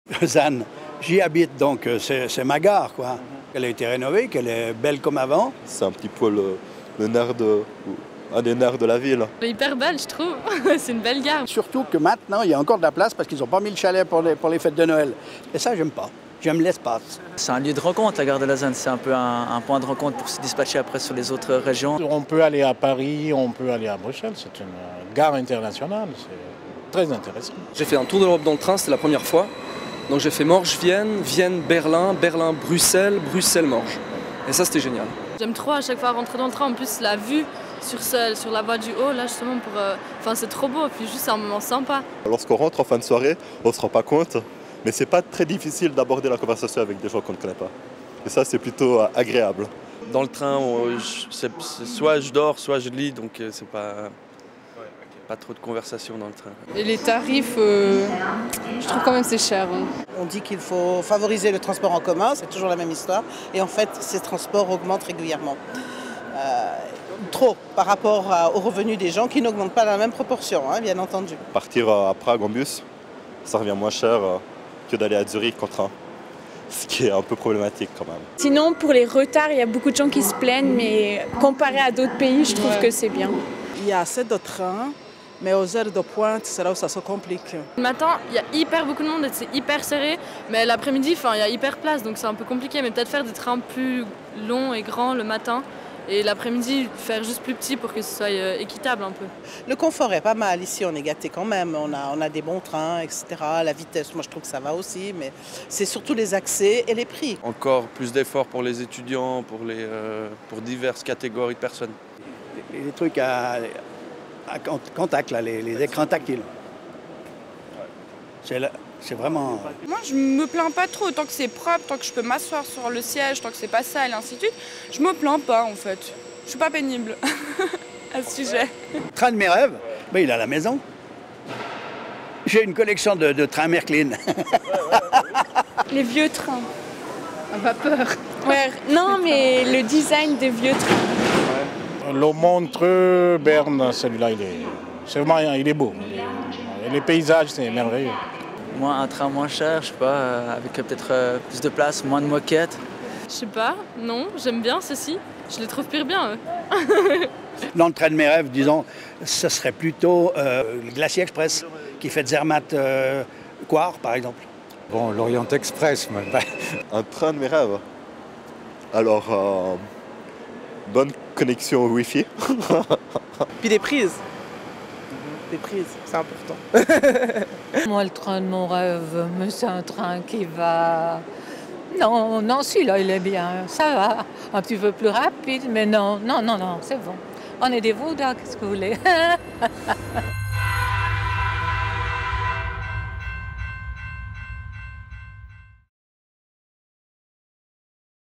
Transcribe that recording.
Lausanne, j'y habite, donc c'est ma gare, quoi. Elle a été rénovée, qu'elle est belle comme avant. C'est un petit peu un des nerfs de la ville. Elle est hyper belle, je trouve. C'est une belle gare. Surtout que maintenant, il y a encore de la place parce qu'ils n'ont pas mis le chalet pour les fêtes de Noël. Et ça, j'aime pas. J'aime l'espace. C'est un lieu de rencontre, la gare de Lausanne. C'est un peu un point de rencontre pour se dispatcher après sur les autres régions. On peut aller à Paris, on peut aller à Bruxelles. C'est une gare internationale. C'est très intéressant. J'ai fait un tour de l'Europe dans le train, c'était la première fois. Donc j'ai fait Morges-Vienne, Vienne-Berlin, Berlin-Bruxelles, Bruxelles-Morges. Et ça, c'était génial. J'aime trop à chaque fois rentrer dans le train. En plus, la vue sur la voie du haut, là, justement, c'est trop beau. Et puis juste, c'est un moment sympa. Lorsqu'on rentre en fin de soirée, on ne se rend pas compte, mais c'est pas très difficile d'aborder la conversation avec des gens qu'on ne connaît pas. Et ça, c'est plutôt agréable. Dans le train, soit je dors, soit je lis, donc c'est pas trop de conversation dans le train. Et les tarifs, je trouve quand même c'est cher. Hein. On dit qu'il faut favoriser le transport en commun, c'est toujours la même histoire. Et en fait, ces transports augmentent régulièrement. Trop par rapport aux revenus des gens qui n'augmentent pas dans la même proportion, hein, bien entendu. Partir à Prague en bus, ça revient moins cher que d'aller à Zurich en train. Ce qui est un peu problématique quand même. Sinon, pour les retards, il y a beaucoup de gens qui se plaignent, mais comparé à d'autres pays, je trouve que c'est bien. Il y a assez de trains, mais aux heures de pointe, c'est là où ça se complique. Le matin, il y a hyper beaucoup de monde et c'est hyper serré. Mais l'après-midi, il y a hyper place, donc c'est un peu compliqué. Mais peut-être faire des trains plus longs et grands le matin. Et l'après-midi, faire juste plus petit pour que ce soit équitable un peu. Le confort est pas mal. Ici, on est gâtés quand même. On a des bons trains, etc. La vitesse, moi, je trouve que ça va aussi. Mais c'est surtout les accès et les prix. Encore plus d'efforts pour les étudiants, pour diverses catégories de personnes. Les trucs à contact, là, les écrans tactiles. C'est vraiment... Moi, je me plains pas trop, tant que c'est propre, tant que je peux m'asseoir sur le siège, tant que c'est pas sale et ainsi de suite. Je me plains pas, en fait. Je suis pas pénible à ce sujet. Le train de mes rêves, ben, il est à la maison. J'ai une collection de trains Märklin. Les vieux trains. À vapeur. Ouais, non, mais le design des vieux trains. Le Montreux-Berne, celui-là, il est beau. Et les paysages, c'est merveilleux. Moi, un train moins cher, je sais pas, avec peut-être plus de place, moins de moquettes. Je sais pas, non, j'aime bien ceci. Je les trouve pire bien, eux. Dans le train de mes rêves, disons, ce serait plutôt le Glacier Express qui fait de Zermatt-Coire, par exemple. Bon, l'Orient Express, mais... Un train de mes rêves. Alors, bonne connexion au Wi-Fi. Puis des prises. Des prises, c'est important. Moi, le train de mon rêve, mais c'est un train qui va... Non, celui-là, il est bien, ça va. Un petit peu plus rapide, mais non, c'est bon. On est des Vaudois, qu'est-ce que vous voulez?